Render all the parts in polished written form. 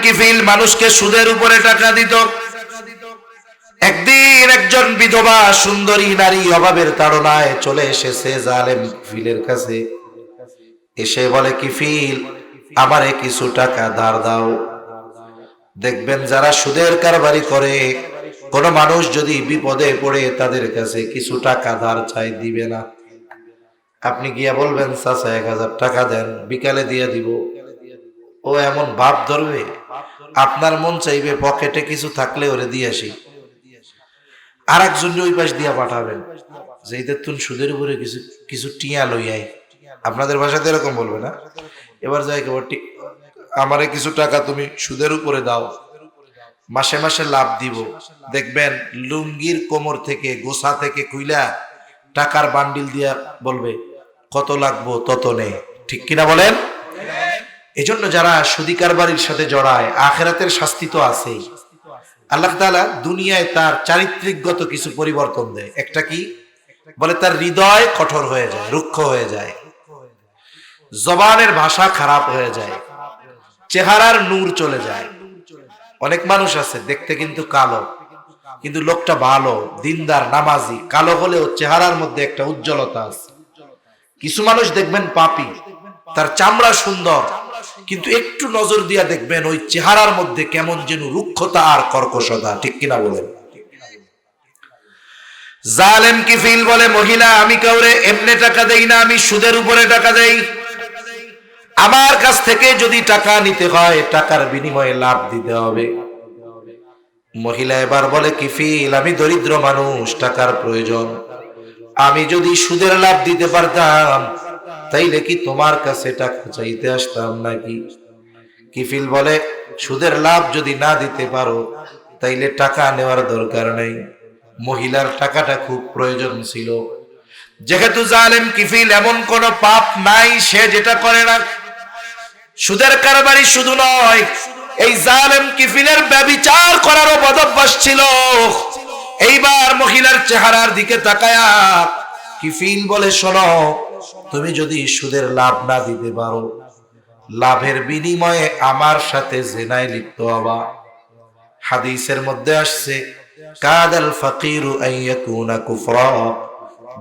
কিফিল মানুষকে সুদের উপরে টাকা দিত। একদিন একজন বিধবা সুন্দরী নারী অভাবের তাড়নায় চলে এসেছে জালেম কিফিলের কাছে। এসে বলে, কিফিল আমারে কিছু টাকা ধার দাও। দেখবেন যারা সুদের কারবারি করে, কোন মানুষ যদি বিপদে পড়ে তাদের কাছে কিছু টাকা ধার চাই, দিবে না। আপনি গিয়া বলবেন, চাচা 1000 টাকা দেন, বিকালে দিয়ে দিব। ও এমন ভাব ধরবে, আপনার মন চাইবে পকেটে কিছু থাকলে ওরে দিয়ে আসি। আর একজন ওই পাশ দিয়া পাঠাবেন যে ঈদের তুন সুদের উপরে কিছু কিছু টিয়া লইয়াই। আপনাদের ভাষাতে এরকম বলবে না? এবার যাই কেবল আমারে কিছু টাকা তুমি সুদের উপরে দাও, মাসে মাসে লাভ দিব। দেখবেন লুঙ্গির কোমর থেকে গোছা থেকে খুইলা টাকার বান্ডিল দিয়া বলবে, কত লাগবো তত নে। ঠিক কিনা বলেন? এজন্য যারা সুদী কারবারির সাথে জড়ায়, আখিরাতের শাস্তি তো আছেই। আল্লাহ তাআলা দুনিয়ায় তার চারিত্রিকগত কিছু পরিবর্তন দেয়। একটা কি বলে? তার হৃদয় কঠোর হয়ে যায়, রুক্ষ হয়ে যায়, জবানের ভাষা খারাপ হয়ে যায়, চেহারার নূর চলে যায়। অনেক মানুষ আছে দেখতে কিন্তু কালো, কিন্তু লোকটা ভালো, দিনদার, নামাজি, কালো হলেও চেহারার মধ্যে একটা উজ্জ্বলতা আছে। কিছু মানুষ দেখবেন পাপী, তার চামড়া সুন্দর, কিন্তু একটু নজর দিয়া দেখবেন ওই চেহারার মধ্যে কেমন যেন রুক্ষতা আর কর্কশতা। ঠিক কিনা বলেন? জালেম কিফিল বলে, মহিলা আমি কাউরে এমনি টাকা দেই না, আমি সুদের উপরে টাকা দেই। আমার কাছ থেকে যদি টাকা নিতে হয়, টাকার বিনিময়ে লাভ দিতে হবে। মহিলা এবার বলে, কিফিল আমি দরিদ্র মানুষ, টাকার প্রয়োজন, আমি যদি সুদের লাভ দিতে পারতাম তাইলে কি তোমার কাছে টাকা চাইতে আসতাম নাকি? কিফিল বলে, সুদের লাভ যদি না দিতে পারো তাইলে টাকা নেওয়ার দরকার নেই। মহিলার টাকাটা খুব প্রয়োজন ছিল। যেহেতু জালেম কিফিল এমন কোন পাপ নাই সে যেটা করে না। সুদের কারবারি শুধু নয়, এই জালেম কিফিলের ব্যভিচার করারও বদভ্যাস ছিল। এইবার মহিলার চেহারার দিকে তাকায়া কিফিল বলে, শোনো, তুমি যদি সুদের লাভ না দিতে পারো, লাভের বিনিময়ে আমার সাথে জিনায় লিপ্ত হবা। হাদিসের মধ্যে আসছে, কাদাল ফাকিরু আইয়াকুনা কুফরা,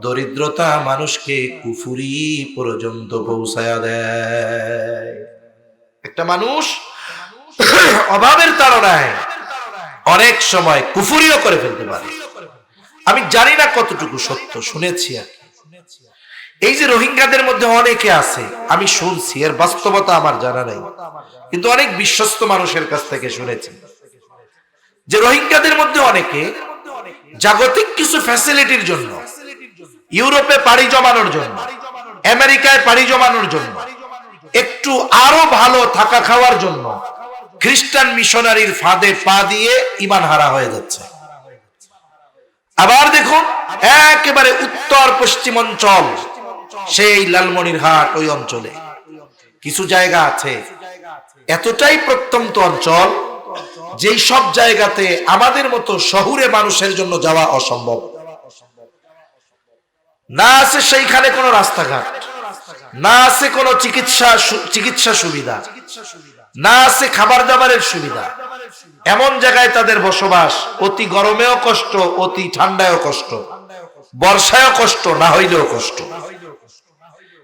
দরিদ্রতা মানুষকে কুফরি পর্যন্ত পৌঁছায়া দেয়। একটা মানুষ অভাবের তাড়নায় অনেক সময় কুফরিও করে ফেলতে পারে। আমি জানি না কতটুকু সত্য, শুনেছি আর। এই যে রোহিঙ্গাদের মধ্যে অনেকে আছে, আমি শুনছি, এর বাস্তবতা আমার জানা নাই, কিন্তু অনেক বিশ্বস্ত মানুষের কাছ থেকে শুনেছি যে রোহিঙ্গাদের মধ্যে অনেকে জাগতিক কিছু ফ্যাসিলিটির জন্য, ইউরোপে পাড়ি জমানোর জন্য, আমেরিকায় পাড়ি জমানোর জন্য, একটু আরো ভালো থাকা খাওয়ার জন্য খ্রিস্টান মিশনারির ফাঁদে পা দিয়ে ঈমান হারা হয়ে যাচ্ছে। আবার দেখুন, একেবারে উত্তর পশ্চিম অঞ্চল, সেই লালমনিরহাট, ওই অঞ্চলে কিছু জায়গা আছে এতটাই প্রত্যন্ত অঞ্চল, যেই সব জায়গাতে আমাদের মতো শহুরে মানুষের জন্য যাওয়া অসম্ভব। না আছে সেইখানে কোনো রাস্তাঘাট, না আছে কোনো চিকিৎসা সুবিধা, না আছে খাবার দাবারের সুবিধা। এমন জায়গায় তাদের বসবাস, অতি গরমেও কষ্ট, অতি ঠান্ডায়ও কষ্ট, বর্ষায়ও কষ্ট, না হইলেও কষ্ট।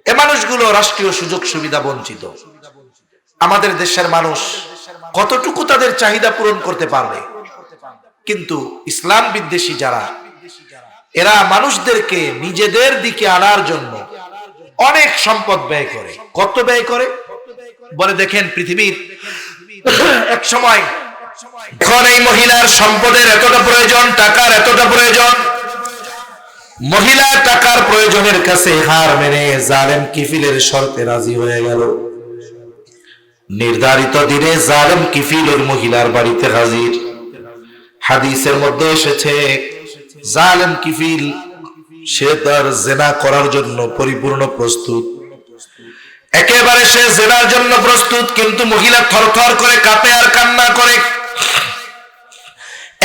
এ মানুষগুলো রাষ্ট্রীয় সুযোগ সুবিধা বঞ্চিত। আমাদের দেশের মানুষ কতটুকু তাদের চাহিদা পূরণ করতে পারবে? কিন্তু ইসলাম বিদ্বেষী যারা, এরা মানুষদেরকে নিজেদের দিকে আনার জন্য অনেক সম্পদ ব্যয় করে। কত ব্যয় করে বলে দেখেন, পৃথিবীর এক সময় এখন এই মহিলার সম্পদের এতটা প্রয়োজন, টাকার এতটা প্রয়োজন, মহিলা টাকার প্রয়োজনের কাছে হার মেনে জালেম কিফিলের শর্তে রাজি হয়ে গেল। নির্ধারিত দিনে জালেম কিফিল ওই মহিলার বাড়িতে হাজির। হাদিসের মধ্যে এসেছে, জালেম কিফিল সে তার জেনা করার জন্য পরিপূর্ণ প্রস্তুত, একেবারে সে জেনার জন্য প্রস্তুত, কিন্তু মহিলা থরথর করে কাঁপে আর কান্না করে।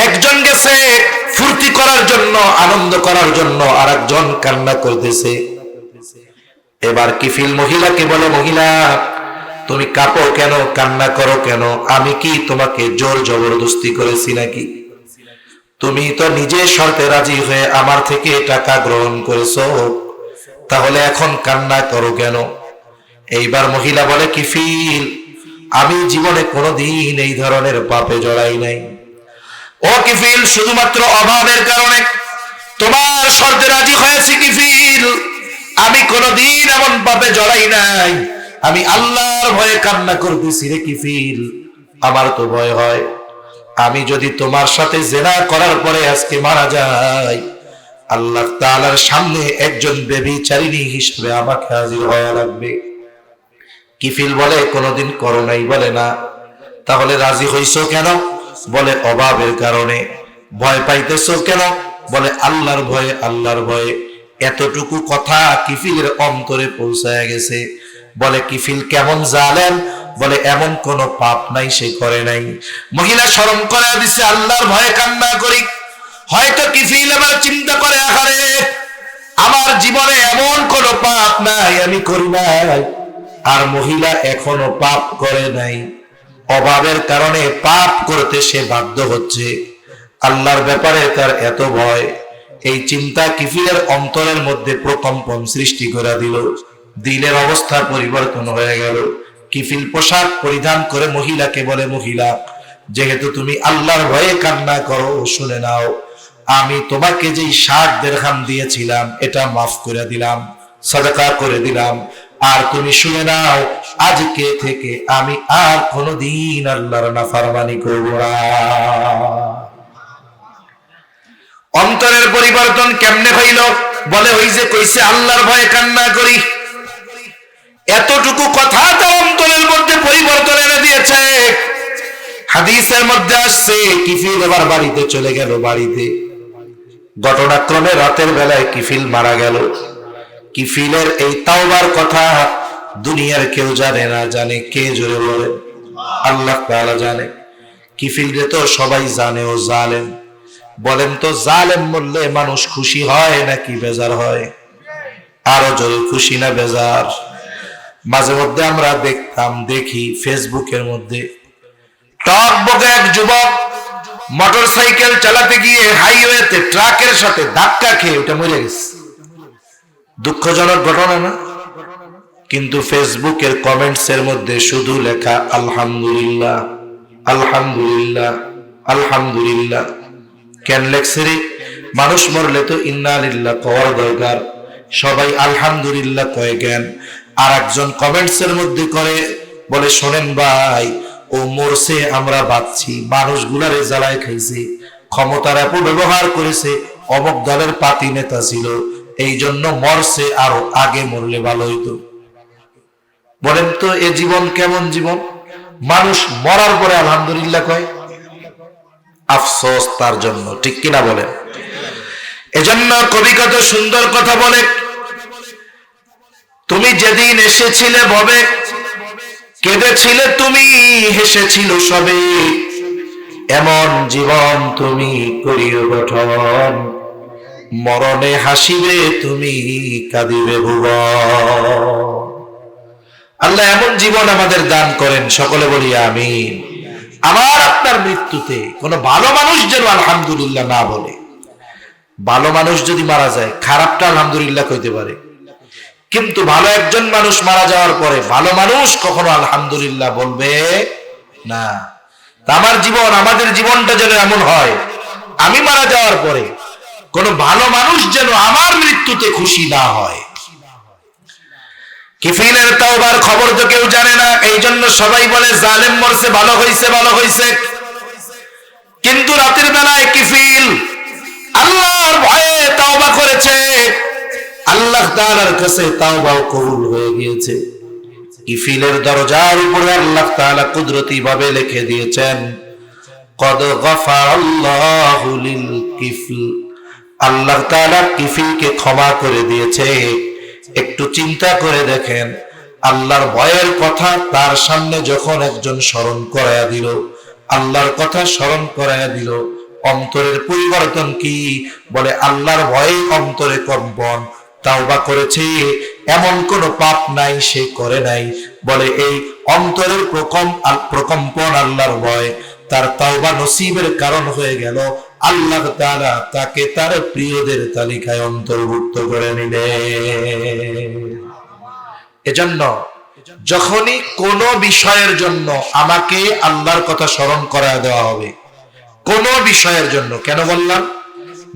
একজন গেছে ফুর্তি করার জন্য, আনন্দ করার জন্য, আর একজন কান্না করতেছে। এবার কিফিল মহিলাকে বলে, মহিলা তুমি কাঁপো কেন, কান্না করো কেন? আমি কি তোমাকে জোর জবরদস্তি করেছি নাকি? তুমি তো নিজে শর্তে রাজি হয়ে আমার থেকে টাকা গ্রহণ করেছো, তাহলে এখন কান্না করো কেন? এইবার মহিলা বলে, কিফিল, আমি জীবনে কোনোদিন এই ধরনের পাপে জড়াই নাই। ও কিফিল, শুধুমাত্র অভাবের কারণে তোমার শর্তে রাজি হয়েছি কিফিল, আমি কোনোদিন এমন পাপে জড়াই নাই। আমি আল্লাহর ভয়ে কান্না করতেছি রে কিফিল। আমার তো ভয় হয়, আমি যদি তোমার সাথে জেনা করার পরে আজকে মারা যাই, আল্লাহ তাআলার সামনে একজন ব্যভিচারিণী হিসেবে আমাকে হাজির হওয়া লাগবে। কিফিল বলে, কোনোদিন করো নাই? বলে না। তাহলে রাজি হইছো কেন? বলে অভাবের কারণে। ভয় পাইতেছো কেন? বলে আল্লাহর ভয়ে, আল্লাহর ভয়ে। এতটুকু কথা কিফিলের অন্তরে পৌঁছায় গেছে। বলে, কিফিল কেমন জালেম? বলে, এমন কোন পাপ নাই সে করে নাই। মহিলা শরম করে দিছে, আল্লাহর ভয়ে কান্না করি। হয়তো কিফিল আবার চিন্তা করে, আহারে, আমার জীবনে এমন কোন পাপ নাই, আমি করি নাই। আর মহিলা এখনো পাপ করে নাই, অভাবের কারণে পাপ করতে সে বাধ্য হচ্ছে। আল্লাহর ব্যাপারে তার এত ভয়, এই চিন্তা কিফিলের অন্তরের মধ্যে প্রকম্পন সৃষ্টি করে দিল। দিলের অবস্থা পরিবর্তন হয়ে গেল। কিফিল পোশাক পরিধান করে মহিলাকে বলে, মহিলা, যেহেতু তুমি আল্লাহর ভয়ে কান্না করো, শুনে নাও, আমি তোমাকে যেই 60 দিরহাম দিয়েছিলাম এটা মাফ করে দিলাম, সাদাকা করে দিলাম। আর তুমি শুনে নাও, আজকে থেকে আমি আর কোনোদিন আল্লাহর নাফরমানি করব না। অন্তরের পরিবর্তন কেমনে হইল? বলে, ওই যে কইছে আল্লাহর ভয়ে কান্না করি, এতটুকু কথা তার অন্তরের মধ্যে পরিবর্তন এনে দিয়েছে। হাদিসের মধ্যে আসছে, কিফিল এবার বাড়িতে চলে গেল। বাড়িতে ঘটনাক্রমে রাতের বেলায় কিফিল মারা গেল। কিফিলের এই তাওবার কথা দুনিয়ার কেউ জানে না। জানে কে? জোরে বলে, আল্লাহ তাআলা জানে। কিফিলরে তো সবাই জানে ও জালেম। বলেন তো, জালেম বললে মানুষ খুশি হয় নাকি বেজার হয়? আরো জোরে, খুশি না বেজার? মাঝে মধ্যে আমরা দেখি ফেসবুকের মধ্যে টকবকে এক যুবক মোটরসাইকেল চালাতে গিয়ে হাইওয়েতে ট্রাকের সাথে ধাক্কা খেয়ে ওটা মরে গেছে। দুঃখজনক ঘটনা না? কিন্তু ফেসবুকের কমেন্টস এর মধ্যে শুধু লেখা আলহামদুলিল্লাহ, আলহামদুলিল্লাহ, আলহামদুলিল্লাহ। কেন লেখছে রে? মানুষ মরলে তো ইন্না লিল্লাহ কওয়ার দরকার, সবাই আলহামদুলিল্লাহ কয় কেন? আর একজন কমেন্টস এর মধ্যে করে বলে, শোনেন ভাই, ও মরছে আমরা বাঁচছি, মানুষগুলারে জ্বালায় খাইছে, ক্ষমতার অপব্যবহার করেছে, অমুক দলের পাতি নেতা ছিল, এই জন্য মরছে, আরো আগে মরলে ভালো হইতো। বলেন তো, এ জীবন কেমন জীবন? মানুষ মরার পরে আলহামদুলিল্লাহ কয়। আফসোস তার জন্য, ঠিক কিনা বলেন? এজন্য কবি কত সুন্দর কথা বলে, তুমি যেদিন এসেছিলে ভবে, কেঁদেছিলে তুমি, হেসেছিল সবে, এমন জীবন তুমি করিও গঠন, মরণে হাসিবে তুমি, কাঁদিবে ভুবন। আল্লাহ এমন জীবন আমাদের দান করেন, সকলে বলি আমিন। আমার আপনার মৃত্যুতে কোনো ভালো মানুষ যেন আলহামদুলিল্লাহ না বলে। ভালো মানুষ যদি মারা যায়, খারাপটা আলহামদুলিল্লাহ কইতে পারে, কিন্তু ভালো একজন মানুষ মারা যাওয়ার পরে ভালো মানুষ কখনো আলহামদুলিল্লাহ বলবে না। আমার জীবন, আমাদের জীবনটা যেন এমন হয়, আমি মারা যাওয়ার পরে কোন ভালো মানুষ যেন আমার মৃত্যুতে খুশি না হয়। কিফিলের তাওবার খবর তো কেউ জানে না, এই জন্য সবাই বলে জালেম মরছে, ভালো হইছে, ভালো হইছে। কিন্তু রাতের বেলায় কিফিল আল্লাহর ভয়ে তাওবা করেছে, আল্লাহ তাআলার কাছে তাওবা কবুল হয়ে গিয়েছে। কিফিলের দরজার উপরে আল্লাহ তাআলা কুদরতি ভাবে লিখে দিয়েছেন, কদ গফারাল্লাহু লিল কিফল। আল্লাহ তাআলা কিফিলকে ক্ষমা করে দিয়েছে। একটু চিন্তা করে দেখেন, আল্লাহর ভয়ের কথা তার সামনে যখন একজন স্মরণ করায়া দিল, আল্লাহর কথা স্মরণ করায়া দিল, অন্তরের পরিবর্তন কি? বলে আল্লাহর ভয়ে অন্তরে কম্পন। তাওবা করেছে, এমন কোন পাপ নাই সে করে নাই। বলে এই অন্তরের প্রকম্পন, আল্লাহর ভয় তার তাওবা নসিবের কারণ হয়ে গেল। আল্লাহ তাআলা তাকে তার প্রিয়দের তালিকায় অন্তর্ভুক্ত করে নিলেন। এজন্য যখনই কোন বিষয়ের জন্য আমাকে আল্লাহর কথা স্মরণ করায় দেওয়া হবে, কোন বিষয়ের জন্য, কেন বললাম?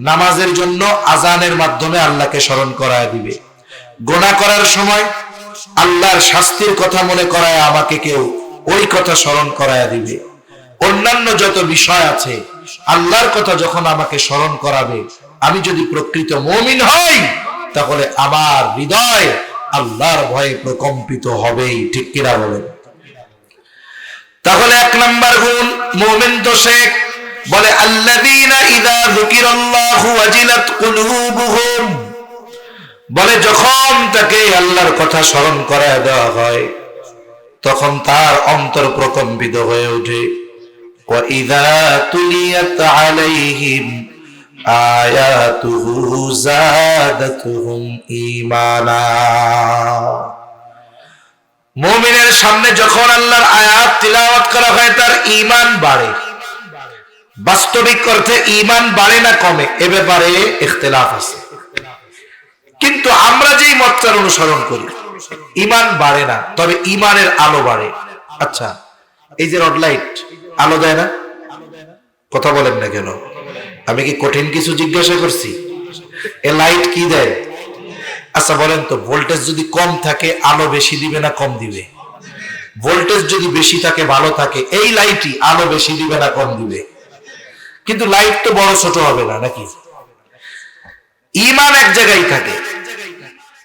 নামাজের জন্য আজানের মাধ্যমে আল্লাহকে স্মরণ করায় দিবে। গুনাহ করার সময় আল্লাহর শাস্তির কথা মনে করায় আমাকে কেউ ওই কথা স্মরণ করায় দিবে। অন্যান্য যত বিষয় আছে আল্লাহর কথা যখন আমাকে স্মরণ করাবে, আমি যদি প্রকৃত মুমিন হই তাহলে আমার হৃদয় আল্লাহর ভয়ে প্রকম্পিত হবেই। ঠিক কিনা বলেন? তাহলে এক নাম্বার গুণ মুমিন তো সে বলে আল্লাযীনা ইযা যুকিরাল্লাহু ওয়াজিলাত কুলুবুহুম, বলে যখন তাকে আল্লাহর কথা স্মরণ করায় দেওয়া হয় তখন তার অন্তর প্রকম্পিত হয়ে ওঠে। ওয়া ইযা তুলিয়াত আলাইহিম আয়াতুহু যাদাতুহুম ঈমানা, মুমিনের সামনে যখন আল্লাহর আয়াত তিলাওয়াত করা হয় তার ঈমান বাড়ে। বাস্তবিক অর্থে ঈমান বাড়ে না কমে, এ ব্যাপারে ইখতিলাফ আছে। কিন্তু আমরা যেই মতটার অনুসরণ করি ঈমান বাড়ে না, তবে ঈমানের আলো বাড়ে। আচ্ছা, এই যে রড লাইট আলো দেয় না, কথা বলেন না কেন? আমি কি কঠিন কিছু জিজ্ঞাসা করছি? এ লাইট কি দেয়? আচ্ছা বলেন তো, ভোল্টেজ যদি কম থাকে আলো বেশি দিবে না কম দিবে? ভোল্টেজ যদি বেশি থাকে, ভালো থাকে, এই লাইটই আলো বেশি দিবে না কম দিবে? কিন্তু লাইট তো বড় ছোট হবে না, নাকি? ঈমান এক জায়গায় থাকে।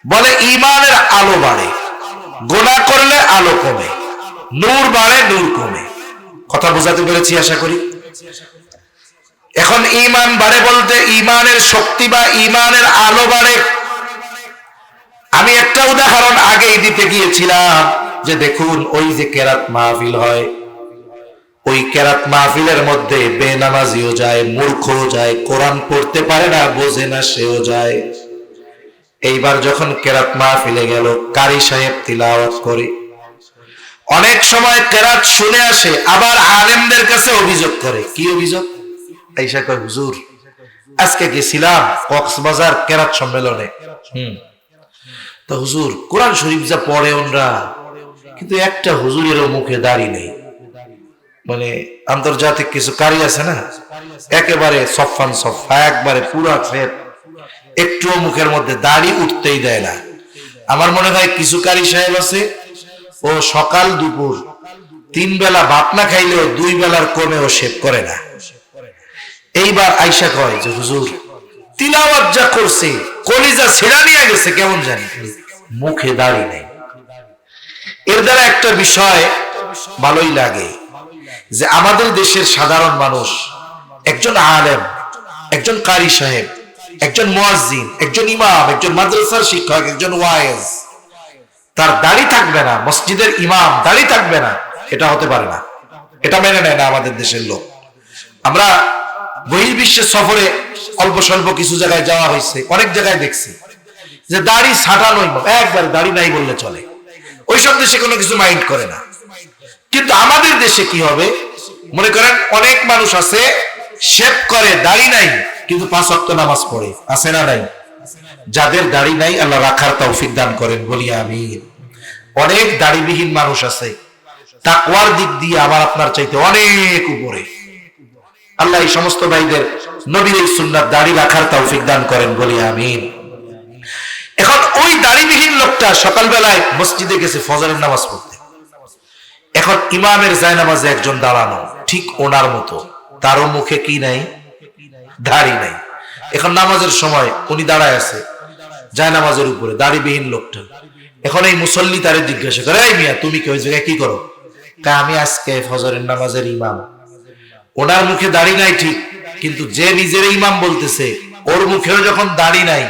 বলে ঈমানের আলো বাড়ে, গুনাহ করলে আলো কমে, নূর বাড়ে নূর কমে। কথা বোঝাতে পেরেছি আশা করি। এখন ঈমান বাড়ে বলতে ঈমানের শক্তি বা ঈমানের আলো বাড়ে। আমি একটা উদাহরণ আগেই দিতে গিয়েছিলাম যে দেখুন, ওই যে কেরাত মাহফিল হয়, ওই কেরাত মাহফিলের মধ্যে বেনামাজিও যায়, মূর্খও যায়, কোরআন পড়তে পারে না, বোঝে না, সেও যায়। এইবার যখন কেরাত মাহফিলে গেল, কারি সাহেব তিলাওয়াত করে, অনেক সময় কেরাত শুনে আসে, আবার আলেমদের কাছে অভিযোগ করে। কি অভিযোগ? আইসা কয়, হুজুর আজকে গেছিলাম কক্সবাজার কেরাত সম্মেলনে, তো হুজুর কোরআন শরীফ যা পড়ে ওনরা, কিন্তু একটা হুজুরেরও মুখে দাড়ি নেই। মানে আন্তর্জাতিক কিছু কারি আছে না, একেবারে সফান সফা, একবারে পুরা ফেট, একটুও মুখের মধ্যে দাড়ি উঠতেই দেয় না। আমার মনে হয় কিছু কারি সাহেব আছে, ও সকাল দুপুর 3 বেলা ভাত না খাইলেও 2 বেলার কমেও শেভ করে না। এইবার আইসা কয় যে হুজুর তিলাওয়াত যা করছে কলিজা ছেড়া নিয়ে গেছে, কেমন জানি মুখে দাড়ি নেই। এর দ্বারা একটা বিষয় ভালোই লাগে যে আমাদের দেশের সাধারণ মানুষ, একজন আলেম, একজন কারি সাহেব, একজন মুয়াজ্জিন, একজন ইমাম, একজন মাদ্রাসার শিক্ষক, একজন ওয়াইজ, তার দাড়ি থাকবে না, মসজিদের ইমাম দাড়ি থাকবে না, এটা হতে পারে না। এটা মেনে নেয় না আমাদের দেশের লোক। আমরা বহির্বিশ্বের সফরে অল্প স্বল্প কিছু জায়গায় যাওয়া হয়েছে, অনেক জায়গায় দেখছি যে দাড়ি ছাটানোই, একবার দাড়ি নাই বললে চলে, ওইসব দেশে কোনো কিছু মাইন্ড করে না। কিন্তু আমাদের দেশে কি হবে, মনে করেন অনেক মানুষ আছে শেভ করে, দাড়ি নাই, কিন্তু 5 ওয়াক্ত নামাজ পড়ে, আছে না নাই? যাদের দাড়ি নাই আল্লাহ রাখার তৌফিক দান করেন, বলি আমিন। অনেক দাড়িবিহীন মানুষ আছে, তাকওয়ার দিক দিয়ে আমার আপনার চাইতে অনেক উপরে। আল্লাহ এই সমস্ত ভাইদের নবীর এই সুন্নাত দাড়ি রাখার তৌফিক দান করেন, বলি আমিন। এখন ওই দাড়িবিহীন লোকটা সকালবেলায় মসজিদে গেছে ফজরের নামাজ পড়তে। এখন ইমামের জায়নামাজে একজন দাঁড়ানো, ঠিক ওনার মতো, তারও মুখে কি নাই? দাড়ি নাই। এখন নামাজের সময় উনি দাঁড়ায় আছে জায়নামাজের উপরে, দাড়িবিহীন লোকটা। এখন এই মুসল্লি তারে জিজ্ঞাসা করে, এই মিয়া তুমি কি ওই জায়গায় কি করো? আমি আজকে ফজরের নামাজের ইমাম। ওনার মুখে দাড়ি নাই ঠিক, কিন্তু যে নিজের ইমাম বলতেছে ওর মুখেও যখন দাড়ি নাই,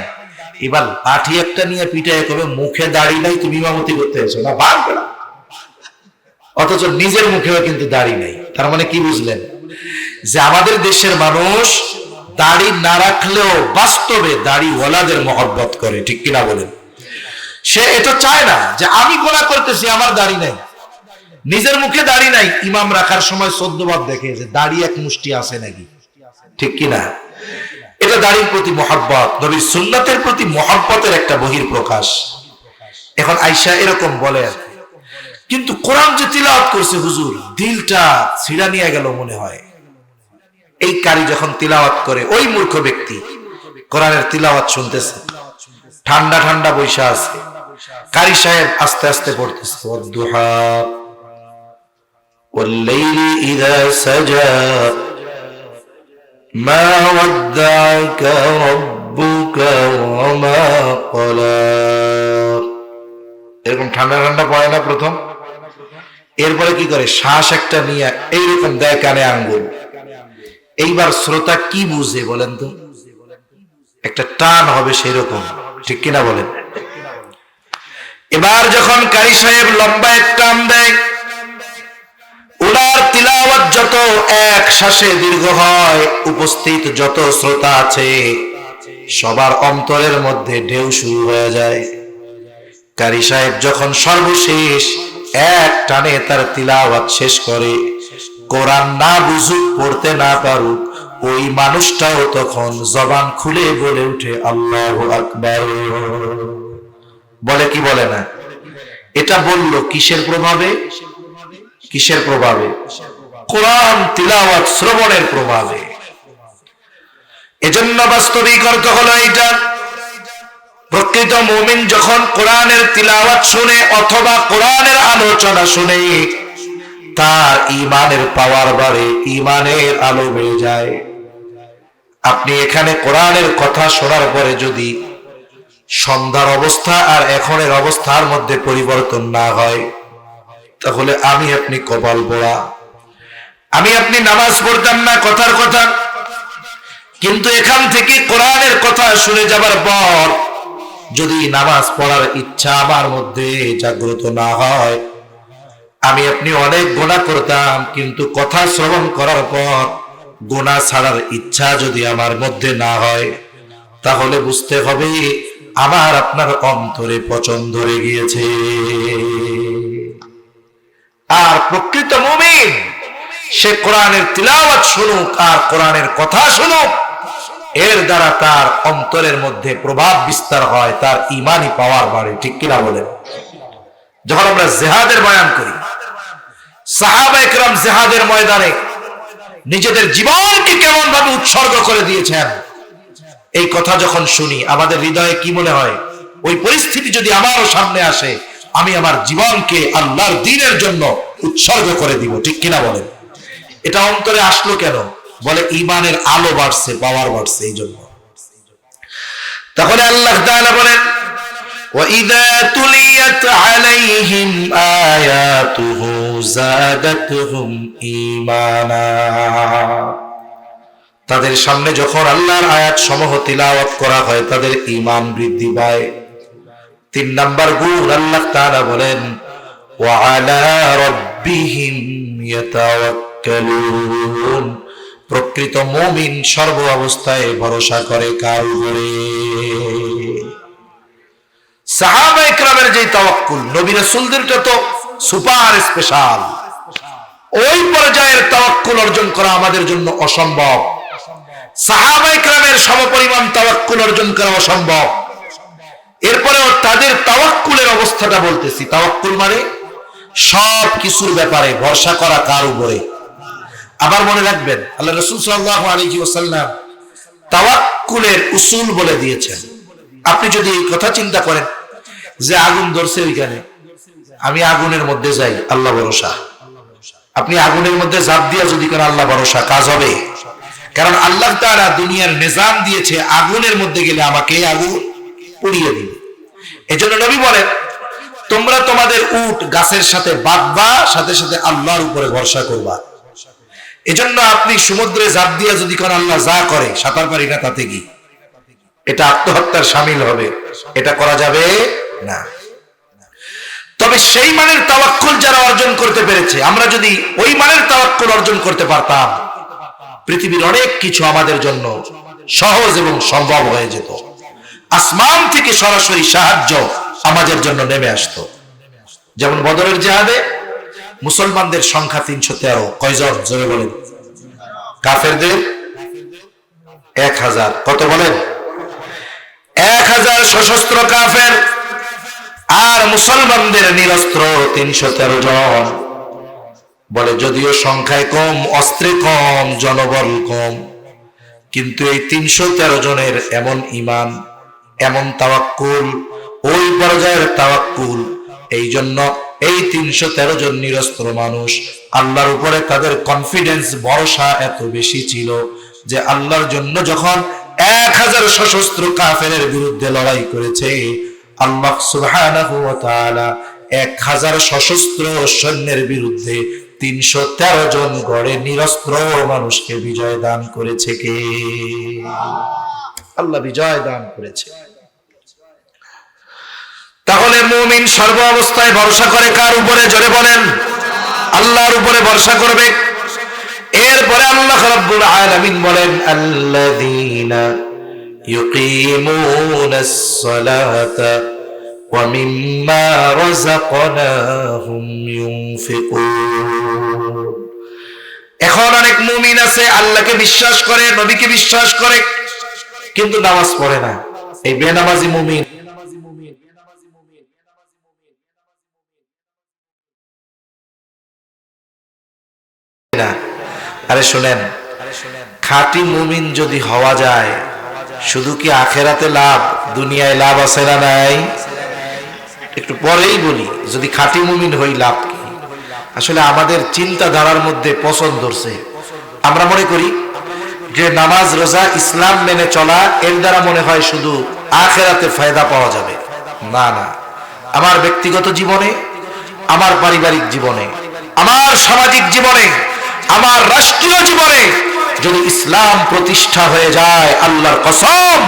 এবার লাঠি একটা নিয়ে পিটায় কবে মুখে দাড়ি নাই, তুমি ইমামতি করতে এসো না, ভাঙবে না। অথচ নিজের মুখেও কিন্তু দাড়ি নাই। তার মানে কি বুঝলেন? যে আমাদের দেশের মানুষ দাড়ি না রাখলেও বাস্তবে দাড়িওয়ালাদের মহব্বত করে, ঠিক কিনা বলেন? সে এটা চায় না যে আমি গোনা করতেছি, আমার দাড়ি নাই, নিজের মুখে দাড়ি নাই, ইমাম রাখার সময় 14 বার দেখে যে দাড়ি এক মুষ্টি আছে নাকি, ঠিক কিনা? এটা দাড়ির প্রতি মহব্বত, নবীর সুন্নাতের প্রতি মহব্বতের একটা বহির প্রকাশ। এখন আয়েশা এরকম বলে, কিন্তু কোরআন যে তিলাওয়াত করছে হুজুর, দিলটা ছিড়া নিয়ে গেল মনে হয়। এই কারি যখন তিলাওয়াত করে, ওই মূর্খ ব্যক্তি কোরআনের তিলাওয়াত শুনতেছে, ঠান্ডা ঠান্ডা বৈশা আছে, কারি সাহেব আস্তে আস্তে পড়তেছে, ওয়াদ-দুহা ওয়াল-লাইলি ইযা সাজা মা ওয়াদ্দা'আকা রাব্বুকা ওয়া মা ক্বালা। এরকম ঠান্ডা ঠান্ডা পড়ে না প্রথম, এরপরে কি করে, শ্বাস একটা নিয়ে এইরকম দেয় কানে আঙ্গুল। এইবার শ্রোতা কি বুঝে বলেন তো? একটা টান হবে সেই রকম, ঠিক কিনা বলেন? এবার যখন কারি সাহেব লম্বা এক টান দেয়, উনার তিলাওয়াত যত এক শ্বাসে দীর্ঘ হয়, উপস্থিত যত শ্রোতা আছে সবার অন্তরের মধ্যে ঢেউ শুরু হয়ে যায়। কারি সাহেব যখন সর্বশেষ এক টানে তার তিলাওয়াত শেষ করে, কোরআন না বুঝুক, পড়তে না পারুক, ওই মানুষটাও তখন জবান খুলে বলে উঠে আল্লাহু আকবার। বলে কি বলে না? এটা বলল কিসের প্রভাবে? কিসের প্রভাবে? কোরআন তিলাওয়াত শ্রবণের প্রভাবে। এজন্য বাস্তবিক অর্থ হলো এইটা, প্রকৃত মুমিন যখন কোরআনের তিলাওয়াত শুনে অথবা কোরআনের আলোচনা শুনে, তার ঈমানের পাওয়ার বাড়ে, ঈমানের আলো বেড়ে যায়। আপনি এখানে কোরআনের কথা শোনার পরে যদি সন্ধ্যার অবস্থা আর এখনের অবস্থার মধ্যে পরিবর্তন না হয়, তাহলে আমি আপনি কপাল পোড়া। আমি আপনি নামাজ পড়তাম না কথার কথা, কিন্তু এখান থেকে কোরআনের কথা শুনে যাবার পর যদি নামাজ পড়ার ইচ্ছা আমার মধ্যে জাগ্রত না হয়, আমি আপনি অনেক গুনাহ করতাম, কিন্তু কথা শ্রবণ করার পর গুনাহ ছাড়ার ইচ্ছা যদি আমার মধ্যে না হয়, তাহলে বুঝতে হবে আমার আপনার অন্তরে পচন ধরে গিয়েছে। আর প্রকৃত মুমিন সে কোরআনের তিলাওয়াত শুনুক আর কোরআনের কথা শুনুক, এর দ্বারা তার অন্তরের মধ্যে প্রভাব বিস্তার হয়, তার ঈমানি পাওয়ার বাড়ে, ঠিক কিনা বলেন? যখন আমরা জিহাদের বয়ান করি, সাহাবায়ে কেরাম জিহাদের ময়দানে নিজেদের জীবনকে কেমন ভাবে উৎসর্গ করে দিয়েছেন, এই কথা যখন শুনি আমাদের হৃদয়ে কি মনে হয়? ওই পরিস্থিতি যদি আমারও সামনে আসে, আমি আমার জীবনকে আল্লাহর দ্বীনের জন্য উৎসর্গ করে দিব, ঠিক কিনা বলেন? এটা অন্তরে আসলো কেন? বলে ঈমানের আলো বাড়ছে, পাওয়ার বাড়ছে, এই জন্য। তাহলে আল্লাহ তাআলা বলেন, وَإِذَا تُلِيَتْ عَلَيْهِمْ آيَاتُهُ زَادَتْهُمْ إِيمَانًا। তাদের সামনে যখন আল্লাহর আয়াত সমূহ তিলাওয়াত করা হয়, তাদের ঈমান বৃদ্ধি পায়। 3 নাম্বার গুণ আল্লাহ তাআলা বলেন, وَعَلَى رَبِّهِمْ يَتَوَكَّلُونَ। প্রকৃত মুমিন সর্ব অবস্থায় ভরসা করে কার উপরে? সাহাবায়ে কেরামের যে তাওয়াক্কুল, নবী রাসূলদেরটা তো সুপার স্পেশাল। ওই পর্যায়ের তাওয়াক্কুল অর্জন করা আমাদের জন্য অসম্ভব। সাহাবায়ে কেরামের সমপরিমাণ তাওয়াক্কুল অর্জন করা অসম্ভব। এরপরেও তাদের তাওয়াক্কুলের অবস্থাটা বলতেছি। তাওয়াক্কুল মানে সব কিছুর ব্যাপারে ভরসা করা কার উপরে? আবার মনে রাখবেন, আল্লাহ রাসূল সাল্লাল্লাহু আলাইহি ওয়াসাল্লাম তাওয়াক্কুলের উসুল বলে দিয়েছেন। আপনি যদি এই কথা চিন্তা করেন যে আগুন ধরছে ওইখানে, আমি আগুনের মধ্যে যাই, আল্লাহ ভরসা। আপনি আগুনের মধ্যে ঝাঁপ দিয়া যদি করেন, আল্লাহ ভরসা, কাজ হবে। কারণ আল্লাহ তাআলা দুনিয়ার নিজাম দিয়েছে, আগুনের মধ্যে গেলে আমাকে আগুন পুড়িয়ে দিবে। এজন্য নবী বলেন, তোমরা তোমাদের উট গাছের সাথে বাঁধবা, সাথে সাথে আল্লাহর উপরে ভরসা করবা। এজন্য আপনি সমুদ্রে ঝাঁপ দিয়া যদি কোন আল্লাহ যা করে, সাঁতার পারি না তাতে কি? এটা আত্মহত্যার শামিল হবে, এটা করা যাবে না। তবে সেই মানের তাওয়াক্কুল যারা অর্জন করতে পেরেছে, আমরা যদি ওই মানের তাওয়াক্কুল অর্জন করতে পারতাম, পৃথিবীর অনেক কিছু আমাদের জন্য সহজ এবং সম্ভব হয়ে যেত। আসমান থেকে সরাসরি সাহায্য আমাদের জন্য নেমে আসতো। যেমন বদরের জিহাদে মুসলমানদের সংখ্যা 313, কয়জন জোরে বলেন? কাফেরদের 1000, কত বলেন? 1000 সশস্ত্র কাফের, আর মুসলমানদের নিরস্ত্র 313 জন। বলে যদিও সংখ্যায় কম, অস্ত্রে কম, জনবল কম, কিন্তু এই 313 জনের এমন ঈমান, এমন তাওয়াক্কুল, ওই পর্যায়ের তাওয়াক্কুল, এই জন্য এই 313 জন নিরস্ত্র মানুষ আল্লাহর উপরে তাদের কনফিডেন্স, ভরসা এত বেশি ছিল যে আল্লাহর জন্য যখন 1000 সশস্ত্র কাফেরের বিরুদ্ধে লড়াই করেছে, আল্লাহ সুবহানাহু ওয়া তাআলা 1000 সশস্ত্র সৈন্যের বিরুদ্ধে 313 জন গড়ে নিরস্ত্র মানুষকে বিজয় দান করেছে। কে? আল্লাহ বিজয় দান করেছে। তাহলে মুমিন সর্ব অবস্থায় ভরসা করে কার উপরে? জোরে বলেন। আল্লাহর উপরে ভরসা করবে। এরপরে আল্লাহ রাব্বুল আলামিন বলেন, আল্লাযীনা ইউকিমুনাস সালাতা ওয়া মিম্মা রাযাকনাহুম ইউনফিকুন। এখন অনেক মুমিন আছে আল্লাহকে বিশ্বাস করে, নবীকে বিশ্বাস করে, কিন্তু নামাজ পড়ে না। এই বেনামাজি মুমিন। আরে শুনেন, খাঁটি মুমিন যদি হওয়া যায়, শুধু কি আখেরাতে লাভ, দুনিয়ায় লাভ আছে না নাই? একটু পরেই বলি, যদি খাঁটি মুমিন হই লাভ কি? আসলে আমাদের চিন্তাধারার মধ্যে পছন্দ ধরছে। আমরা মনে করি যে নামাজ, রোজা, ইসলাম মেনে চলা, এর দ্বারা মনে হয় শুধু আখেরাতে ফায়দা পাওয়া যাবে। না না, আমার ব্যক্তিগত জীবনে, আমার পারিবারিক জীবনে, আমার সামাজিক জীবনে, আমার রাষ্ট্রীয় জীবনে যদি ইসলাম প্রতিষ্ঠা হয়ে যায়, আল্লাহর কসম,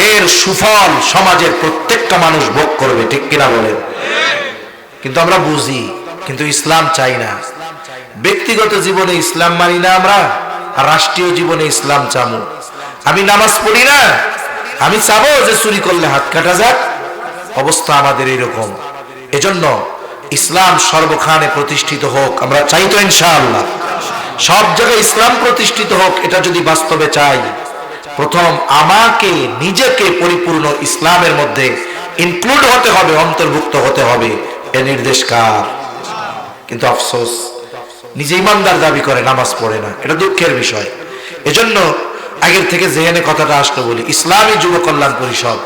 এর সুফল সমাজের প্রত্যেকটা মানুষ ভোগ করবে। ঠিক কিনা বলেন? কিন্তু আমরা বুঝি, কিন্তু ইসলাম চাই না। ব্যক্তিগত জীবনে ইসলাম মানি না আমরা, আর রাষ্ট্রীয় জীবনে ইসলাম চামু। আমি নামাজ পড়ি না, আমি চাবো যে চুরি করলে হাত কাটা যাক। অবস্থা আমাদের এইরকম। এজন্য ইসলাম সর্বখানে প্রতিষ্ঠিত হোক, আমরা চাই তো ইনশাআল্লাহ। সব জায়গায় ইসলাম প্রতিষ্ঠিত হোক, এটা যদি বাস্তবে চাই, প্রথম আমাকে নিজেকে পরিপূর্ণ ইসলামের মধ্যে ইনক্লুড হতে হবে, অন্তর্ভুক্ত হতে হবে। এ নির্দেশ কার? কিন্তু আফসোস, নিজে ইমানদার দাবি করে, নামাজ পড়ে না। এটা দুঃখের বিষয়। এজন্য আগের থেকে জেহেনে কথাটা আসলো বলি, ইসলামী যুব কল্যাণ পরিষদ,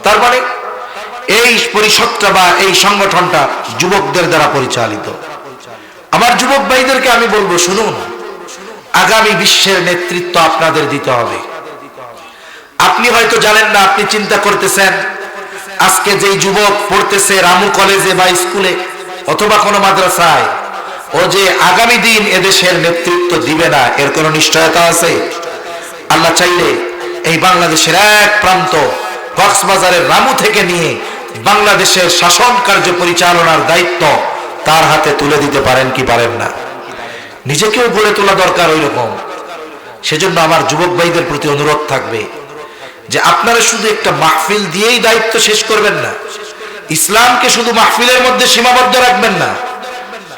তার মানে এই পরিষদটা বা এই সংগঠনটা যুবকদের দ্বারা পরিচালিত। আমার যুবক ভাইদেরকে আমি বলবো, শুনুন, আগামী বিশ্বের নেতৃত্ব আপনাদের দিতে হবে। আপনি হয়তো জানেন না, আপনি চিন্তা করতেছেন আজকে যেই যুবক পড়তেছে রামু কলেজে বা স্কুলে অথবা কোনো মাদ্রাসায়, ও যে আগামী দিন এদেশের নেতৃত্ব দিবে না, এর কোনো নিশ্চয়তা আছে? আল্লাহ চাইলে এই বাংলাদেশের এক প্রান্ত, কক্সবাজারের রামু থেকে নিয়ে বাংলাদেশের শাসন কার্য পরিচালনার দায়িত্ব তার হাতে তুলে দিতে পারেন কি পারেন না? নিজেকেও গড়ে তোলা দরকার ওই রকম। সেজন্য আমার যুবক ভাইদের প্রতি অনুরোধ থাকবে যে আপনারা শুধু একটা মাহফিল দিয়েই দায়িত্ব শেষ করবেন না, ইসলামকে শুধু মাহফিলের মধ্যে সীমাবদ্ধ রাখবেন না।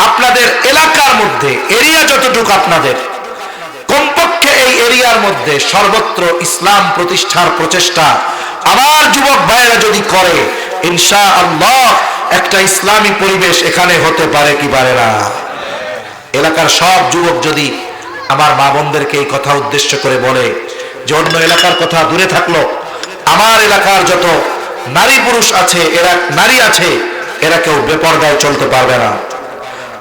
আপনাদের এলাকার মধ্যে, এরিয়া যতটুকু আপনাদের, কমপক্ষে এই এরিয়ার মধ্যে সর্বত্র ইসলাম প্রতিষ্ঠার প্রচেষ্টা আমার যুবক ভাইয়েরা যদি করে, ইনশাআল্লাহ একটা ইসলামী পরিবেশ এখানে হতে পারে কি পারে না? এলাকার সব যুবক যদি আমার মা বোনদেরকে এই কথা উদ্দেশ্য করে বলে যে অন্য এলাকার কথা দূরে থাকলো, আমার এলাকার যত নারী পুরুষ আছে, এরা নারী আছে, এরা কেউ বেপরদায় চলতে পারবে না।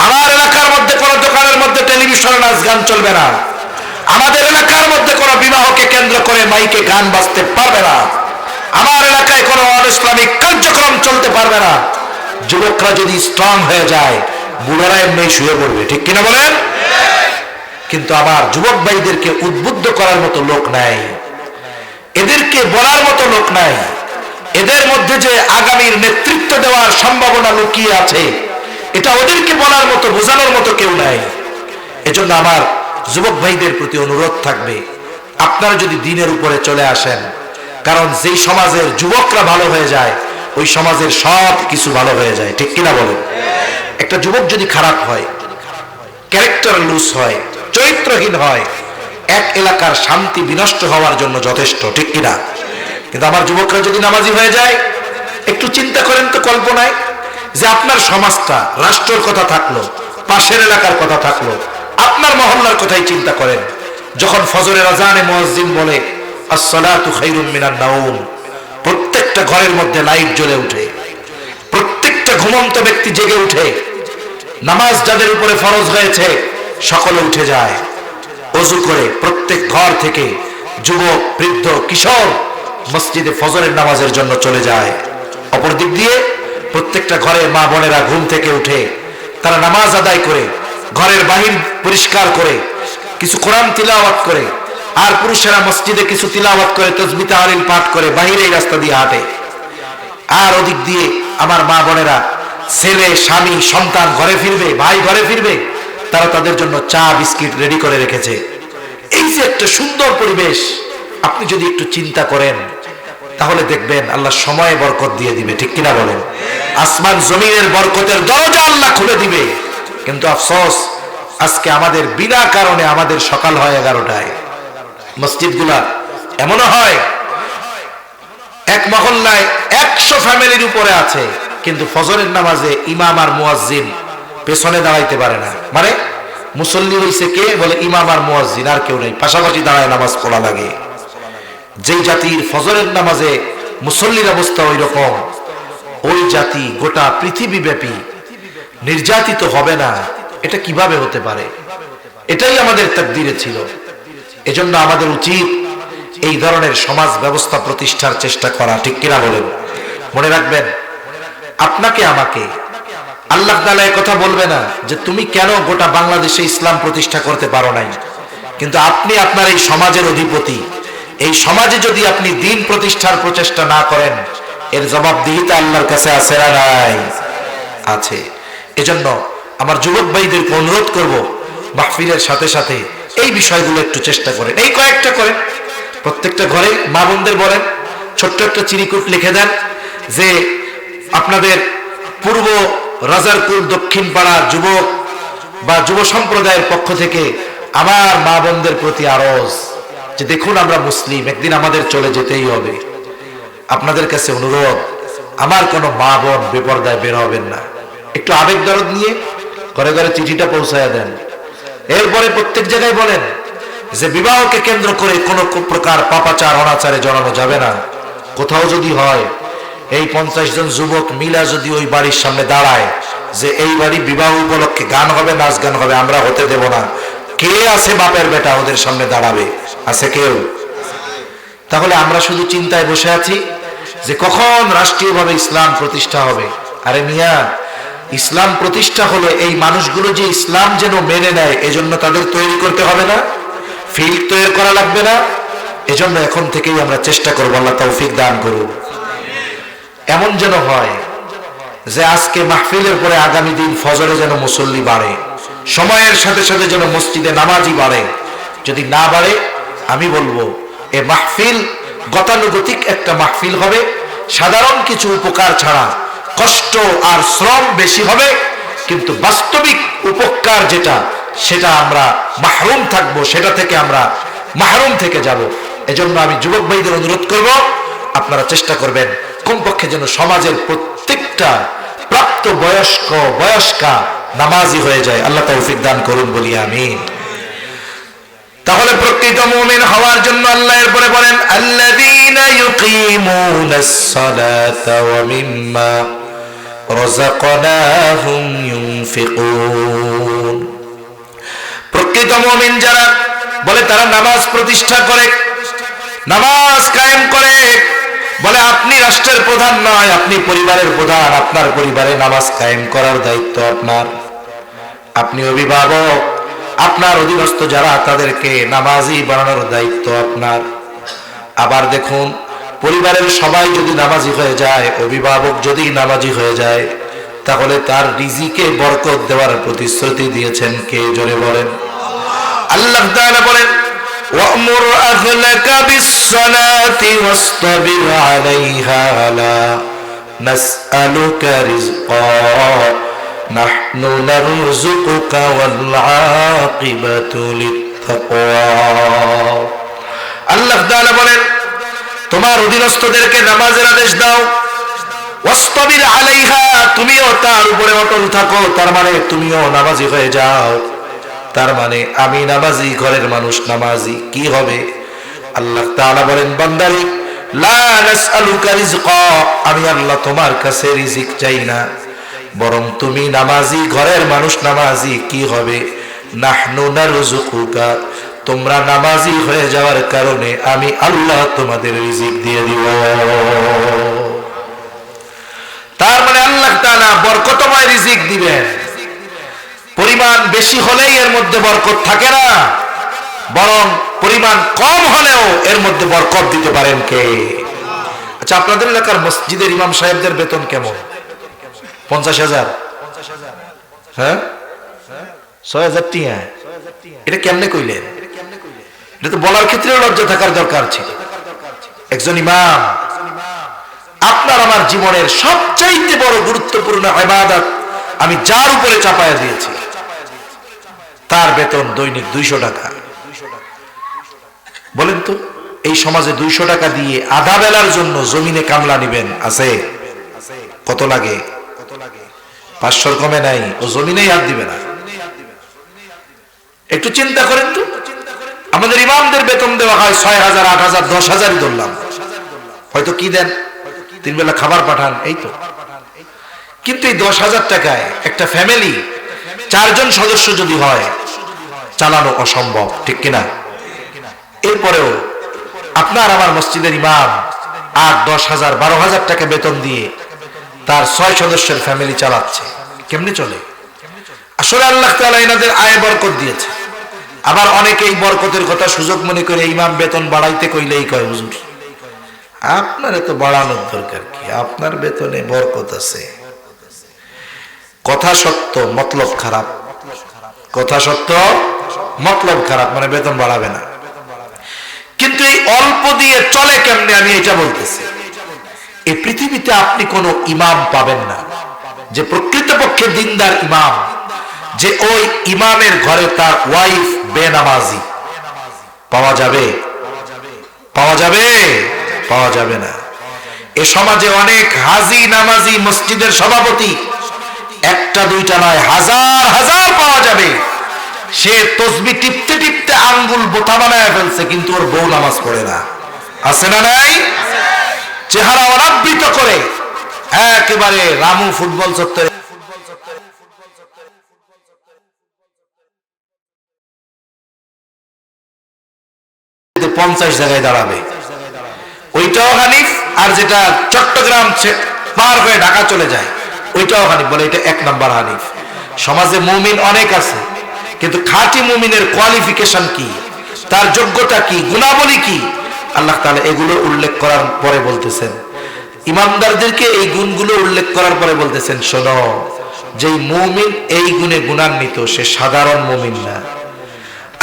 আমার এলাকার মধ্যে কোনো দোকানের মধ্যে টেলিভিশনে নাচ গান চলবে না। আমাদের এলাকার মধ্যে কোনো বিবাহকে কেন্দ্র করে মাইকে গান বাজতে পারবে না। আমার এলাকায় কোনো অনিসলামিক কার্যক্রম চলতে পারবে না। যুবকরা যদি স্ট্রং হয়ে যায়, বুড়ারা এমনি শুয়ে পড়বে। ঠিক কিনা বলেন? কিন্তু আমার যুবক ভাইদেরকে উদ্বুদ্ধ করার মতো লোক নাই, এদেরকে বলার মতো লোক নাই, এদের মধ্যে যে আগামীর নেতৃত্ব দেওয়ার সম্ভাবনা লুকিয়ে আছে, এটা ওদেরকে বলার মতো, বোঝানোর মতো কেউ নাই। এজন্য আমার যুবক ভাইদের প্রতি অনুরোধ থাকবে, আপনারা যদি দ্বীনের উপরে চলে আসেন, কারণ যেই সমাজের যুবকরা ভালো হয়ে যায়, ওই সমাজের সব কিছু ভালো হয়ে যায়, ঠিক কিনা বলেন? একটা যুবক যদি খারাপ হয়, ক্যারেক্টার লুজ হয়, চরিত্রহীন হয়, এক এলাকার শান্তি বিনষ্ট হওয়ার জন্য যথেষ্ট, ঠিক কিনা? কিন্তু আমার যুবকরা যদি নামাজি হয়ে যায়, একটু চিন্তা করেন তো কল্পনায়, যে আপনার সমাজটা, রাষ্ট্রের কথা থাকলো, পাশের এলাকার কথা থাকলো, আপনার মহল্লার কথাই চিন্তা করেন। যখন ফজরের আজানে মুয়াজ্জিন বলে আসসালাতু খায়রুম মিনান নাওম, প্রত্যেকটা ঘরের মধ্যে লাইট জ্বলে উঠে, প্রত্যেকটা ঘুমন্ত ব্যক্তি জেগে উঠে, নামাজ যাদের উপরে ফরজ হয়েছে সকলে উঠে যায়, ওযু করে প্রত্যেক ঘর থেকে যুবক, বৃদ্ধ, কিশোর মসজিদে ফজরের নামাজের জন্য চলে যায়। অপর দিক দিয়ে প্রত্যেকটা ঘরে মা বোনেরা ঘুম থেকে উঠে তারা নামাজ আদায় করে, ঘরের বাহির পরিষ্কার করে, কিছু কোরআন তিলাওয়াত করে, আর পুরুষেরা মসজিদে কিছু তিলাওয়াত করে, তাসবিহ তাহলিল পাঠ করে বাহিরে এই রাস্তা দিয়ে হাঁটে। আর ওদিক দিয়ে আমার মা বোনেরা, ছেলে, স্বামী, সন্তান ঘরে ফিরবে, ভাই ঘরে ফিরবে, তারা তাদের জন্য চা বিস্কিট রেডি করে রেখেছে। এই যে একটা সুন্দর পরিবেশ, আপনি যদি একটু চিন্তা করেন তাহলে দেখবেন আল্লাহ সময়ে বরকত দিয়ে দিবে, ঠিক কিনা বলেন? আসমান জমিনের বরকতের দরজা আল্লাহ খুলে দিবে। কিন্তু আফসোস, আজকে আমাদের বিনা কারণে আমাদের সকাল হয় 11টায়। মসজিদগুলা এমনও হয় এক মহল্লায় 100 ফ্যামিলির উপরে আছে, কিন্তু ফজরের নামাজে ইমাম আর মুয়াজ্জিন পেছনে দাঁড়াইতে পারে না। মানে মুসল্লি হইছে কে? বলে ইমাম আর মুয়াজ্জিন, আর কেউ নেই, পাশাপাশি দাঁড়ায় নামাজ পড়া লাগে। যেই জাতির ফজরের নামাজে মুসল্লির অবস্থা ওই রকম, ওই জাতি গোটা পৃথিবী ব্যাপী নির্যাতিত হবে না, এটা কিভাবে হতে পারে? এটাই আমাদের তাকদীরে ছিল। এজন্য আমাদের উচিত এই ধরনের সমাজ ব্যবস্থা প্রতিষ্ঠার চেষ্টা করা, ঠিক কিনা বলেন? মনে রাখবেন, আপনাকে আমাকে আল্লাহ তাআলা এই কথা বলবে না যে তুমি কেন গোটা বাংলাদেশে ইসলাম প্রতিষ্ঠা করতে পারো নাই, কিন্তু আপনি আপনার এই সমাজের অধিপতি। এই সমাজে যদি আপনি দ্বীন প্রতিষ্ঠার প্রচেষ্টা না করেন, এর জবাবদিহিতা আল্লাহর কাছে আছে না নাই? আছে। এজন্য আমার যুবক ভাইদেরকে অনুরোধ করব, মাহফিলের সাথে সাথে এই বিষয়গুলো একটু চেষ্টা করেন। এই কয়েকটা করেন, প্রত্যেকটা ঘরে মা বোনদের বলেন, ছোট্ট একটা চিরিকুট লিখে দেন যে আপনাদের পূর্ব রাজারকুল দক্ষিণ পাড়ার যুবক বা যুব সম্প্রদায়ের পক্ষ থেকে আমার মা বোনদের প্রতি আরজ, যে দেখুন আমরা মুসলিম, একদিন আমাদের চলে যেতেই হবে। আপনাদের কাছে অনুরোধ, আমার কোনো মা বোন বেপরদায় বের হবেন না। একটু আবেগ দরদ নিয়ে ঘরে ঘরে চিঠিটা পৌঁছায়া দেন। এরপরে প্রত্যেক জায়গায় বলেন যে বিবাহকে কেন্দ্র করে কোনো প্রকার পাপাচার অনাচারে জড়ানো যাবে না। কোথাও যদি হয়, এই 50 জন যুবক মিলা যদি ওই বাড়ির সামনে দাঁড়ায় যে এই বাড়ি বিবাহ উপলক্ষে গান হবে, নাচ গান হবে, আমরা হতে দেব না, কে আছে বাপের বেটা ওদের সামনে দাঁড়াবে? আছে কেউ? তাহলে আমরা শুধু চিন্তায় বসে আছি যে কখন রাষ্ট্রীয়ভাবে ইসলাম প্রতিষ্ঠা হবে। আরে মিয়া, ইসলাম প্রতিষ্ঠা হলে এই মানুষগুলো যে ইসলাম যেন মেনে নেয়, এজন্য তাদের তৈরি করতে হবে না? ফিল্ড তৈরি করা লাগবে না? এজন্য এখন থেকেই আমরা চেষ্টা করবো, আল্লাহ তৌফিক দান করুন। এমন যেন হয় যে আজকে মাহফিলের পরে আগামী দিন ফজরে যেন মুসল্লি বাড়ে, সময়ের সাথে সাথে যেন মসজিদে নামাজি বাড়ে। যদি না বাড়ে, আমি বলবো এ মাহফিল গতানুগতিক একটা মাহফিল হবে, সাধারণ কিছু উপকার ছাড়া কষ্ট আর শ্রম বেশি হবে, কিন্তু বাস্তবিক উপকার যেটা, সেটা আমরা মাহরুম থাকবো, সেটা থেকে আমরা মাহরুম থেকে যাব। এজন্য আমি যুবক ভাইদের অনুরোধ করব, আপনারা চেষ্টা করবেন কমপক্ষে যেন সমাজের প্রত্যেকটা প্রাপ্ত বয়স্ক বয়স্কা নামাজি হয়ে যায়। আল্লাহ তৌফিক দান করুন, বলি আমিন। তাহলে প্রকৃত মুমিন হওয়ার জন্য আল্লাহ এরপরে বলেন আল্লাযীনা ইউকিমুনাস সালাতা ওয়া মিম্মা রাযাকনাহুম ইউনফিকুন। প্রকৃত মুমিন যারা, বলে তারা নামাজ প্রতিষ্ঠা করে, নামাজ কায়েম করে। বলে আপনি রাষ্ট্রের প্রধান নয়, আপনি পরিবারের প্রধান, আপনার পরিবারে নামাজ কায়েম করার দায়িত্ব আপনার। আপনি অভিভাবক, আপনার অধীনস্থ যারা তাদেরকে নামাজি বানানোর দায়িত্ব আপনার। আবার দেখুন, পরিবারের সবাই যদি নামাজি হয়ে যায়, অভিভাবক যদি নামাজি হয়ে যায়, তাহলে তার রিজিকে বরকত দেওয়ার প্রতিশ্রুতি দিয়েছেন কে? জোরে বলেন। আল্লাহ তাআলা বলেন ওয়া'মুর আহলাকা বিস-সালাতি ওয়াসতাবির আলাইহা লা নাসআলুকা রিজকা নাহনু নারযুকুকা ওয়াল আকিবাতু লিত্তাকওয়া। আল্লাহ তাআলা বলেন, তোমার অধীনস্থদেরকে নামাজের আদেশ দাও, ওয়াসতাবির আলাইহা, তুমিও তার উপরে অটল থাকো। তার মানে তুমিও নামাজি হয়ে যাও। তার মানে আমি নামাজি, ঘরের মানুষ নামাজি, কি হবে? আল্লাহ তাআলা বলেন, বান্দারে লা নাসআলুকা রিজকা, আমি আল্লাহ তোমার কাছে রিজিক চাই না, বরং তুমি নামাজি, ঘরের মানুষ নামাজি, কি হবে? নাহনু নারযুকুকা, তোমরা নামাজি হয়ে যাওয়ার কারণে আমি আল্লাহ তোমাদের রিজিক দিয়ে দিব। তার মানে আল্লাহ তাআলা বরকতময় রিজিক দিবেন। পরিমাণ বেশি হলেই এর মধ্যে বরকত থাকে না, বরং পরিমাণ কম হলেও এর মধ্যে বরকত দিতে পারেন কে? আচ্ছা, আপনাদের এলাকার মসজিদের ইমাম সাহেবদের বেতন কেমন? 50,000? হ্যাঁ, 6,000 টিয়া। এটা কেমনে কইলেন? এটা তো বলার ক্ষেত্রে লজ্জা থাকার দরকার ছিল। একজন ইমাম, আপনার আমার জীবনের সবচাইতে বড় গুরুত্বপূর্ণ ইবাদত আমি যার উপরে চাপায়া দিয়েছি, তার বেতন দৈনিক 200 টাকা। বলেন তো, এই সমাজে 200 টাকা দিয়ে আধা বেলার জন্য জমিনে কামলা নিবেন আছে? কত লাগে? 500 কমে নাই, ও জমিনেই হাত দিবে না। একটু চিন্তা করেন তো, আমাদের ইমামদের বেতন দেওয়া হয় 6,000, 8,000, 10,000ই ধরলাম। হয়তো কি দেন? 3 বেলা খাবার পাঠান, এই তো। কিন্তু এই 10,000 টাকায় একটা ফ্যামিলি 4 জন সদস্য যদি হয়, চালানো অসম্ভব, ঠিক কিনা? এরপরেও আপনার আমার মসজিদের ইমাম 8, 10,000, 12,000 টাকা বেতন দিয়ে তার 6 সদস্যের ফ্যামিলি চালাচ্ছে। কেমনে চলে? আসলে আল্লাহ তাআলা এনাদের আয় বরকত দিয়েছে। আবার অনেকে এই বরকতের কথা সুযোগ মনে করে ইমাম বেতন বাড়াইতে কইলেই কয়, হুজুর আপনার এত বাড়ানোর দরকার কি, আপনার বেতনে বরকত আছে। কথা সত্য, মতলব খারাপ। কথা সত্য, মতলব খারাপ, মানে বেতন বাড়াবে না। কিন্তু এই অল্প দিয়ে চলে কেমনে, আমি এটা বলতেছি। এই পৃথিবীতে আপনি কোনো ইমাম পাবেন না যে প্রকৃতপক্ষে দিনদার ইমাম, যে ওই ইমামের ঘরে তার ওয়াইফ বেনামাজি। পাওয়া যাবে? পাওয়া যাবে? পাওয়া যাবে না। এ সমাজে অনেক হাজি নামাজি মসজিদের সভাপতি, একটা দুইটা নয়, হাজার হাজার পাওয়া যাবে। সে তসবিহ টিপতে টিপতে আঙ্গুল বোতা বানায় ফেলছে, কিন্তু ওর বউ নামাজ পড়ে না। আছে না নাই? চেহারা অনাবৃত করে একেবারে রামু ফুটবল চত্বরে 50 জায়গায় দাঁড়াবে, ওইটাও হানিফ। আর যেটা চট্টগ্রাম পার হয়ে ঢাকা চলে যায়, ওইটাও হানিফ, বলে এটা 1 নাম্বার হানিফ। সমাজে মুমিন অনেক আছে, কিন্তু খাঁটি মুমিনের কোয়ালিফিকেশন কি, তার যোগ্যতা কি, গুণাবলী কি, আল্লাহ তাআলা এগুলো উল্লেখ করার পরে বলতেছেন, ইমানদারদেরকে এই গুণগুলো উল্লেখ করার পরে বলতেছেন, শোনো, যেই মুমিন এই গুণে গুণান্বিত সে সাধারণ মুমিন না।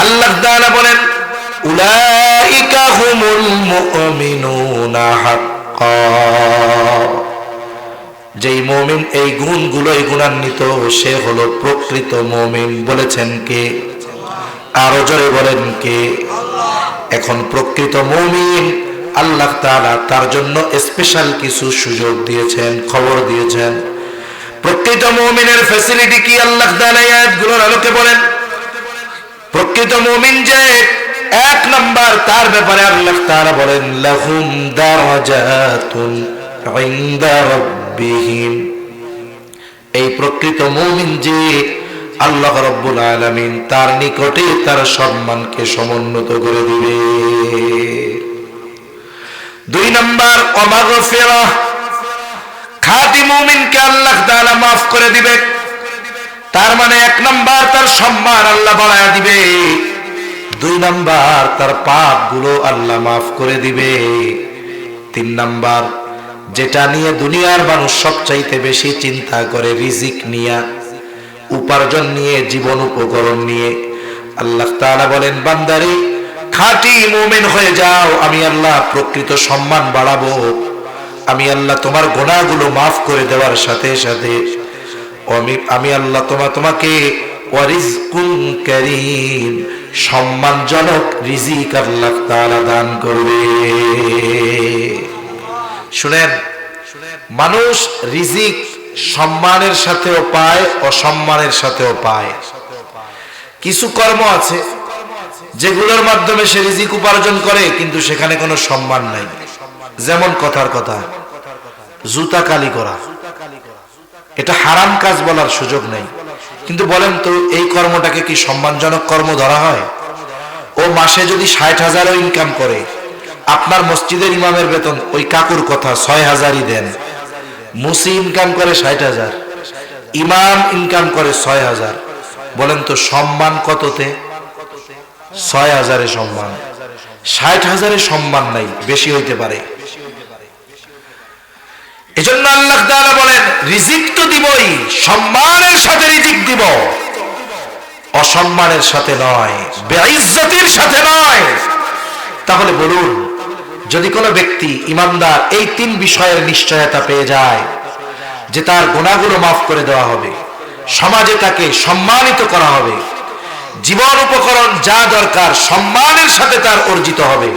আল্লাহ তাআলা বলেন, উলাইকা হুমুল মুমিনুনা হাক্কা, যেই মুমিন এই গুণগুলোই গুণান্বিত সে হলো প্রকৃত মুমিন। বলেছেন কে? আরো জোরে বলেন কে? এখন প্রকৃত মুমিন আল্লাহ তাআলা তার জন্য স্পেশাল কিছু সুযোগ দিয়েছেন, খবর দিয়েছেন। প্রকৃত মুমিনের ফ্যাসিলিটি কি আল্লাহ তাআলা এই আয়াতগুলোর আলোকে বলেন। প্রকৃত মুমিন যে 1 নাম্বার, তার ব্যাপারে আল্লাহ তাআলা বলেন, লাহুম দারাজাতুন ইনদা রাব্বিহিম, এই প্রকৃত মুমিন যে আল্লাহ রাব্বুল আলামিন তার নিকটে তার সম্মানকে সমুন্নত করে দিবে। 2 নাম্বার, মাগফিরাহ, খাঁটি মুমিনকে আল্লাহ তাআলা মাফ করে দিবে। তার মানে 1 নাম্বার তার সম্মান আল্লাহ বাড়ায় দিবে, 2 নাম্বার তার পাপগুলো আল্লাহ মাফ করে দিবে, 3 নাম্বার যেটা নিয়ে দুনিয়ার মানুষ সবচাইতে বেশি চিন্তা করে, রিজিক নিয়ে, উপার্জন নিয়ে, জীবন উপকরণ নিয়ে, আল্লাহ তাআলা বলেন, বান্দারে খাঁটি মুমিন হয়ে যাও, আমি আল্লাহ প্রকৃত সম্মান বাড়াবো, আমি আল্লাহ তোমার গুনাহগুলো মাফ করে দেওয়ার সাথে সাথে আমি আল্লাহ তোমাকে ওয়ারিজকুন কারীম, সম্মানজনক রিজিক আল্লাহ তাআলা দান করবে। শুনেন, মানুষ রিজিক সম্মানের সাথেও পায়, অসম্মানের সাথেও পায়। কিছু কর্ম আছে যেগুলোর মাধ্যমে সে রিজিক উপার্জন করে, কিন্তু সেখানে কোনো সম্মান নাই। যেমন কথার কথা, জুতা কালি করা, এটা হারাম কাজ বলার সুযোগ নেই, কিন্তু বলেন তো এই কর্মটাকে কি সম্মানজনক কর্ম ধরা হয়? ও মাসে যদি 60,000ও ইনকাম করে, আপনার মসজিদের ইমামের বেতন ওই কাকুর কথা 6,000ই দেন। মুসি ইনকাম করে 60,000, ইমাম ইনকাম করে 6,000। বলেন তো সম্মান কততে? 6,000-এ সম্মান, 60,000-এ সম্মান নাই, বেশি হইতে পারে। এজন্য আল্লাহ তাআলা বলেন রিজিক তো দিবই, সম্মানের সাথে রিজিক দিব, অসম্মানের সাথে নয়, বেইজ্জতির সাথে নয়। তাহলে বলুন, যদি কোনো ব্যক্তি ইমানদার এই 3 বিষয়ের নিশ্চয়তা পেয়ে যায় যে তার গুনাহগুলো মাফ করে দেওয়া হবে, সমাজে তাকে সম্মানিত করা হবে, জীবন উপকরণ যা দরকার সম্মানের সাথে তার অর্জিত হবে,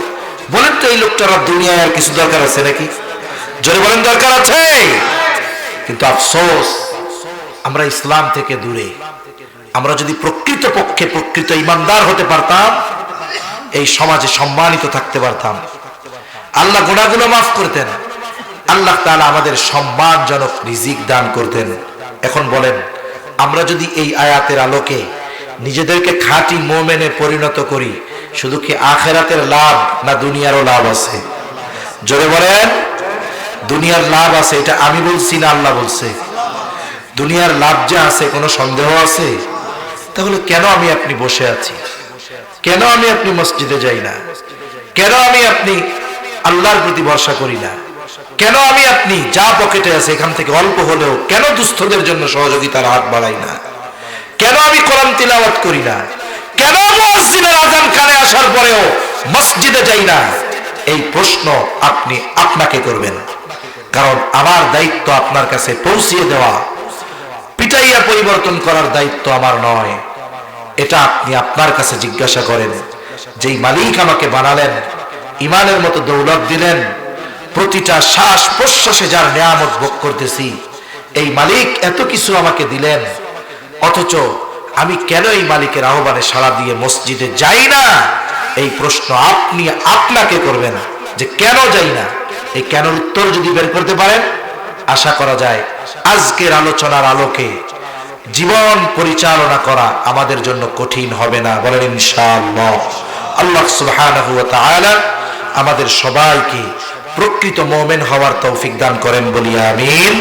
বলেন তো এই লোকটার দুনিয়ায় আর কিছু দরকার আছে নাকি? জোরে বলেন, দরকার আছে। কিন্তু আফসোস, আমরা ইসলাম থেকে দূরে। আমরা যদি প্রকৃতপক্ষে প্রকৃত ইমানদার হতে পারতাম, এই সমাজে সম্মানিত থাকতে পারতাম, আল্লাহ গুনাহগুলো মাফ করতেন, আল্লাহ তাআলা আমাদের সম্মানজনক রিজিক দান করতেন। এখন বলেন, আমরা যদি এই আয়াতের আলোকে নিজেদেরকে খাঁটি মুমিনে পরিণত করি, শুধু কি আখিরাতের লাভ না দুনিয়ারও লাভ আছে? জোরে বলেন, দুনিয়ার লাভ আছে। এটা আমি বলছি না, আল্লাহ বলছে। দুনিয়ার লাভ যে আছে, কোনো সন্দেহ আছে? তাহলে কেন আমি আপনি বসে আছি? কেন আমি আপনি মসজিদে যাই না? কেন আমি আপনি আল্লাহর প্রতি ভরসা করি না? কেন আমি আপনি যা পকেটে আছে এখান থেকে অল্প হলেও কেন দুস্থদের জন্য সহযোগিতার হাত বাড়াই না? কেন আমি কোরআন তিলাওয়াত করি না? কেন মুয়াজ্জিনের আযান কানে আসার পরেও মসজিদে যাই না? এই প্রশ্ন আপনি আপনাকে করবেন, কারণ আমার দায়িত্ব আপনার কাছে পৌঁছিয়ে দেওয়া, পিটাইয়া পরিবর্তন করার দায়িত্ব আমার নয়। এটা আপনি আপনার কাছে জিজ্ঞাসা করেন, যেই মালিক আমাকে বানালেন, ইমানের মতো দৌলত দিলেন, প্রতিটা শ্বাস প্রশ্বাসে যার নিয়ামত ভোগ করতেছি, এই মালিক এত কিছু আমাকে দিলেন, অথচ আমি কেন এই মালিকের আহ্বানে সাড়া দিয়ে মসজিদে যাই না? এই প্রশ্ন আপনি আপনাকে করবেন যে কেন যাই না। এই কেন উত্তর যদি বের করতে পারেন, আশা করা যায় আজকের আলোচনার আলোকে জীবন পরিচালনা করা আমাদের জন্য কঠিন হবে না। বলেন ইনশাআল্লাহ। আল্লাহ সুবহানাহু ওয়া তাআলা আমাদের সবাইকে প্রকৃত মুমিন হওয়ার তৌফিক দান করেন, বলি আমিন।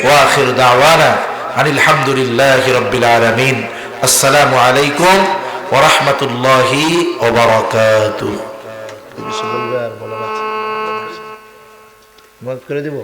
ওয়া আখিরু দাওয়ানা আনিল হামদুলিল্লাহি রাব্বিল আলামিন। আসসালামু আলাইকুম ওয়া রাহমাতুল্লাহি ওয়া বারাকাতুহু। কিছু বলবে আর বলার আছে? মাফ করে দেব।